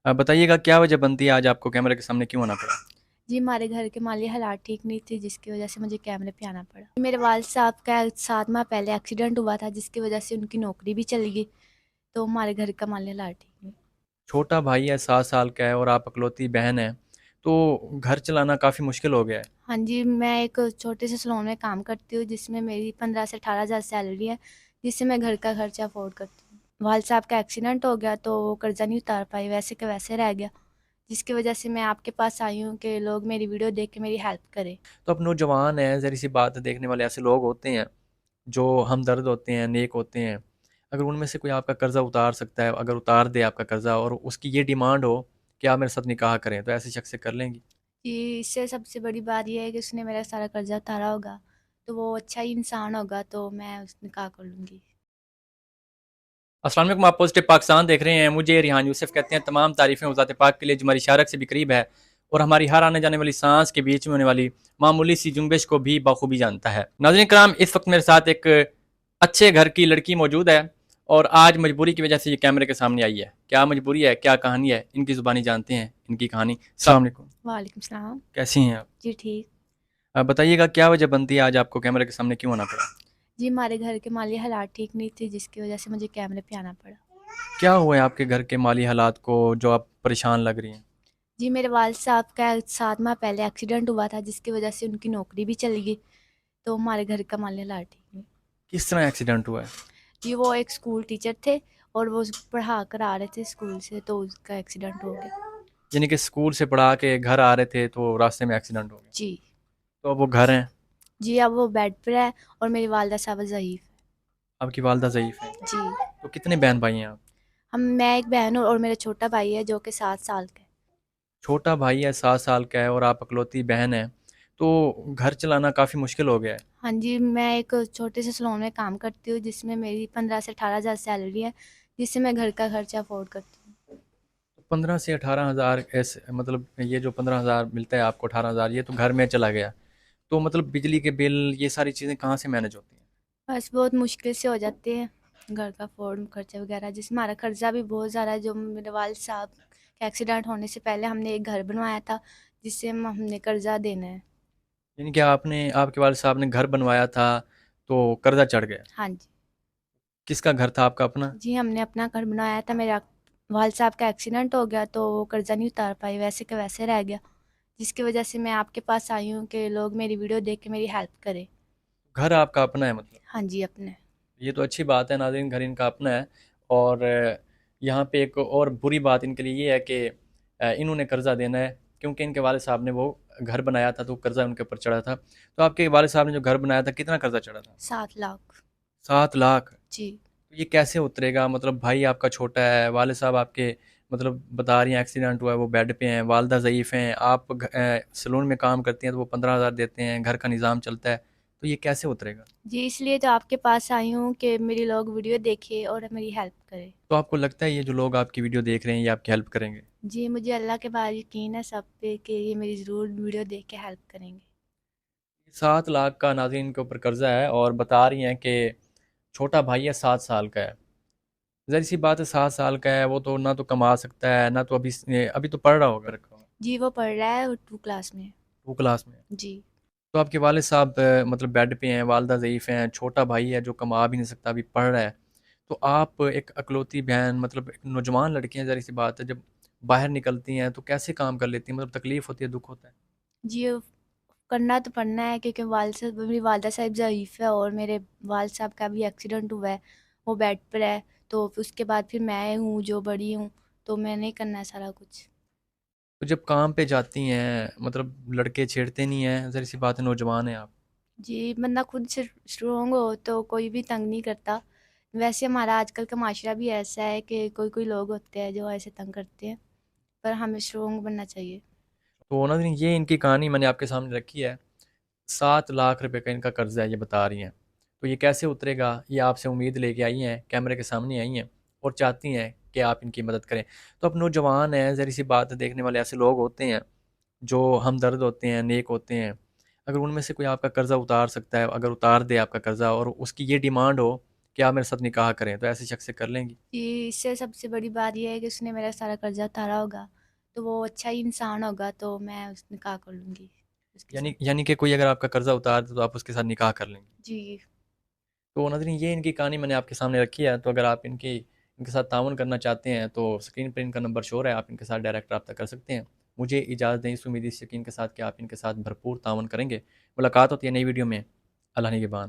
بتائیے گا کیا وجہ بنتی ہے آج آپ کو کیمرے کے سامنے کیوں آنا پڑا؟ جی ہمارے گھر کے مالی حالات ٹھیک نہیں تھے، جس کی وجہ سے مجھے کیمرے پہ آنا پڑا۔ میرے والد صاحب کا 7 ماہ پہلے ایکسیڈنٹ ہوا تھا، جس کی وجہ سے ان کی نوکری بھی چلی گئی، تو ہمارے گھر کا مالی حالات ٹھیک نہیں۔ چھوٹا بھائی ہے 7 سال کا ہے اور آپ اکلوتی بہن ہے، تو گھر چلانا کافی مشکل ہو گیا ہے۔ ہاں جی، میں ایک چھوٹے سے سلون میں کام کرتی ہوں، جس میں میری 15 سے 18 ہزار سیلری ہے، جس سے میں گھر کا خرچہ افورڈ کرتی ہوں۔ والد صاحب کا ایکسیڈنٹ ہو گیا تو وہ قرضہ نہیں اتار پائی، ویسے کہ ویسے رہ گیا، جس کی وجہ سے میں آپ کے پاس آئی ہوں کہ لوگ میری ویڈیو دیکھ کے میری ہیلپ کریں۔ تو اب نوجوان ہیں، ذرا سی بات ہے، دیکھنے والے ایسے لوگ ہوتے ہیں جو ہمدرد ہوتے ہیں، نیک ہوتے ہیں، اگر ان میں سے کوئی آپ کا قرضہ اتار سکتا ہے، اگر اتار دے آپ کا قرضہ اور اس کی یہ ڈیمانڈ ہو کہ آپ میرے ساتھ نکاح کریں، تو ایسے شخص سے کر لیں گی؟ جی، اس سے سب سے بڑی بات یہ ہے کہ اس نے میرا سارا قرضہ اتارا ہوگا، تو وہ اچھا ہی انسان ہوگا، تو میں اس نکاح کر لوں گی۔ السلام علیکم، آپ پازیٹیو پاکستان دیکھ رہے ہیں، مجھے ریحان یوسف کہتے ہیں۔ تمام تعریفیں ذات پاک کے لیے جو ہماری شارک سے بھی قریب ہے اور ہماری ہر آنے جانے والی سانس کے بیچ میں ہونے والی معمولی سی جنبش کو بھی بخوبی جانتا ہے۔ ناظرین کرام، اس وقت میرے ساتھ ایک اچھے گھر کی لڑکی موجود ہے اور آج مجبوری کی وجہ سے یہ کیمرے کے سامنے آئی ہے۔ کیا مجبوری ہے، کیا کہانی ہے، ان کی زبانی جانتے ہیں ان کی کہانی۔ السلام علیکم، وعلیکم السلام۔ کیسی ہیں آپ؟ جی ٹھیک۔ بتائیے گا کیا وجہ بنتی ہے آج آپ کو کیمرے کے سامنے کیوں آنا پڑا؟ جی ہمارے گھر کے مالی حالات ٹھیک نہیں تھے، جس کی وجہ سے مجھے کیمرے پہ آنا پڑا۔ کیا ہوا ہے آپ کے گھر کے مالی حالات کو جو آپ پریشان لگ رہی ہیں؟ جی میرے والد صاحب کا 7 ماہ پہلے ایکسیڈنٹ ہوا تھا، جس کی وجہ سے ان کی نوکری بھی چلی گئی، تو ہمارے گھر کا مالی حالات ٹھیک نہیں۔ کس طرح ایکسیڈنٹ ہوا ہے؟ جی وہ ایک اسکول ٹیچر تھے اور وہ پڑھا کر آ رہے تھے اسکول سے، تو اس کا ایکسیڈنٹ ہو گیا۔ یعنی کہ اسکول سے پڑھا کے گھر آ رہے تھے تو راستے میں ایکسیڈنٹ ہو گیا؟ جی۔ تو اب وہ گھر ہیں؟ جی اب وہ بیڈ پر ہے اور میری والدہ صاحبہ ضعیف آپ کی والدہ ضعیف ہیں؟ ہے۔ جی تو کتنے بہن بھائی ہیں آپ؟ میں ایک بہن ہوں اور میرا چھوٹا بھائی ہے جو کہ 7 سال کا ہے۔ چھوٹا بھائی ہے 7 سال کا ہے اور آپ اکلوتی بہن ہیں، تو گھر چلانا کافی مشکل ہو گیا ہے۔ ہاں جی، میں ایک چھوٹے سے سلون میں کام کرتی ہوں، جس میں میری 15 سے 18 ہزار سیلری ہے، جس سے میں گھر کا خرچہ افورڈ کرتی ہوں۔ 15 سے 18 ہزار ایسے مطلب یہ جو 15 ہزار ملتا ہے آپ کو، 18 ہزار یہ تو گھر میں چلا گیا، تو مطلب بجلی کے بل یہ ساری چیزیں کہاں سے مینج ہوتی ہیں؟ بس بہت مشکل سے ہو جاتے ہیں گھر کا افورڈ خرچہ وغیرہ، جس میں ہمارا قرضہ بھی بہت زیادہ ہے۔ جو میرے والد صاحب کے ایکسیڈنٹ ہونے سے پہلے ہم نے ایک گھر بنوایا تھا، جس سے ہم نے قرضہ دینا ہے۔ یعنی کہ آپ کے والد صاحب نے گھر بنوایا تھا تو قرضہ چڑھ گیا؟ ہاں جی۔ کس کا گھر تھا آپ کا اپنا؟ جی ہم نے اپنا گھر بنوایا تھا، میرا والد صاحب کا ایکسیڈنٹ ہو گیا تو وہ قرضہ نہیں اتار پائی، ویسے کہ ویسے رہ گیا، جس کی وجہ سے میں آپ کے پاس آئی ہوں کہ لوگ میری ویڈیو دیکھ کے میری ہیلپ کریں۔ گھر آپ کا اپنا ہے مطلب؟ ہاں جی اپنے۔ یہ تو اچھی بات ہے ناظرین، گھر ان کا اپنا ہے۔ اور یہاں پہ ایک اور بری بات ان کے لیے یہ ہے کہ انہوں نے قرضہ دینا ہے کیونکہ ان کے والد صاحب نے وہ گھر بنایا تھا تو قرضہ ان کے اوپر چڑھا تھا۔ تو آپ کے والد صاحب نے جو گھر بنایا تھا کتنا قرضہ چڑھا تھا؟ 7 لاکھ۔ 7 لاکھ؟ جی۔ تو یہ کیسے اترے گا؟ مطلب بھائی آپ کا چھوٹا ہے، والد صاحب آپ کے مطلب بتا رہی ہیں ایکسیڈنٹ ہوا ہے، وہ بیڈ پہ ہیں، والدہ ضعیف ہیں، آپ سلون میں کام کرتی ہیں تو وہ 15 ہزار دیتے ہیں، گھر کا نظام چلتا ہے، تو یہ کیسے اترے گا؟ جی اس لیے تو آپ کے پاس آئی ہوں کہ میری لوگ ویڈیو دیکھے اور میری ہیلپ کرے۔ تو آپ کو لگتا ہے یہ جو لوگ آپ کی ویڈیو دیکھ رہے ہیں یہ آپ کی ہیلپ کریں گے؟ جی مجھے اللہ کے بارے یقین ہے سب پہ کہ یہ میری ضرور ویڈیو دیکھ کے ہیلپ کریں گے۔ 7 لاکھ کا ناظرین کے اوپر قرضہ ہے اور بتا رہی ہیں کہ چھوٹا بھائی ہے 7 سال کا ہے۔ ظاہر سی بات ہے 7 سال کا ہے، وہ تو نہ تو کما سکتا ہے نہ تو ابھی تو پڑھ رہا ہوگا رکھا ہوا جی وہ پڑھ رہا ہے 2 کلاس میں۔ 2 کلاس میں۔ جی۔ تو آپ کے والد صاحب مطلب بیڈ پہ ہیں، والدہ ضعیف ہیں، چھوٹا بھائی ہے جو کما بھی نہیں سکتا، ابھی پڑھ رہا ہے، تو آپ ایک اکلوتی بہن مطلب ایک نوجوان لڑکی ہیں، ظاہر سی بات ہے جب باہر نکلتی ہیں تو کیسے کام کر لیتی ہیں؟ مطلب تکلیف ہوتی ہے، دکھ ہوتا ہے؟ جی کرنا تو پڑنا ہے کیونکہ والد صاحب میری والدہ صاحب ضعیف ہے اور میرے والد صاحب کا بھی ایکسیڈنٹ ہوا ہے، وہ بیڈ پر ہے، تو اس کے بعد پھر میں ہوں جو بڑی ہوں، تو میں نہیں کرنا ہے سارا کچھ۔ تو جب کام پہ جاتی ہیں مطلب لڑکے چھیڑتے نہیں ہیں؟ ظاہر سی بات ہے نوجوان ہیں آپ۔ جی بندہ خود سے اسٹرونگ ہو تو کوئی بھی تنگ نہیں کرتا، ویسے ہمارا آج کل کا معاشرہ بھی ایسا ہے کہ کوئی کوئی لوگ ہوتے ہیں جو ایسے تنگ کرتے ہیں، پر ہمیں اسٹرونگ بننا چاہیے۔ تو ناظرین یہ ان کی کہانی میں نے آپ کے سامنے رکھی ہے۔ 7 لاکھ روپے کا ان کا قرضہ ہے، یہ بتا رہی ہیں، تو یہ کیسے اترے گا؟ یہ آپ سے امید لے کے آئی ہیں، کیمرے کے سامنے آئی ہیں اور چاہتی ہیں کہ آپ ان کی مدد کریں۔ تو اب نوجوان ہیں، ذرا سی بات ہے، دیکھنے والے ایسے لوگ ہوتے ہیں جو ہمدرد ہوتے ہیں، نیک ہوتے ہیں، اگر ان میں سے کوئی آپ کا قرضہ اتار سکتا ہے، اگر اتار دے آپ کا قرضہ اور اس کی یہ ڈیمانڈ ہو کہ آپ میرے ساتھ نکاح کریں، تو ایسے شخص سے کر لیں گی؟ جی، اس سے سب سے بڑی بات یہ ہے کہ اس نے میرا سارا قرضہ اتارا ہوگا، تو وہ اچھا ہی انسان ہوگا، تو میں اس نکاح کر لوں گی اس کے یعنی ساتھ۔ یعنی کہ کوئی اگر آپ کا قرضہ اتار دے تو آپ اس کے ساتھ نکاح کر لیں گی؟ جی تو ناظرین، یہ ان کی کہانی میں نے آپ کے سامنے رکھی ہے، تو اگر آپ ان کے ساتھ تعاون کرنا چاہتے ہیں تو اسکرین پر ان کا نمبر شو ہے، آپ ان کے ساتھ ڈائریکٹ رابطہ کر سکتے ہیں۔ مجھے اجازت دیں اس امید اس یقین کے ساتھ کہ آپ ان کے ساتھ بھرپور تعاون کریں گے۔ ملاقات ہوتی ہے نئی ویڈیو میں۔ اللہ نگہبان۔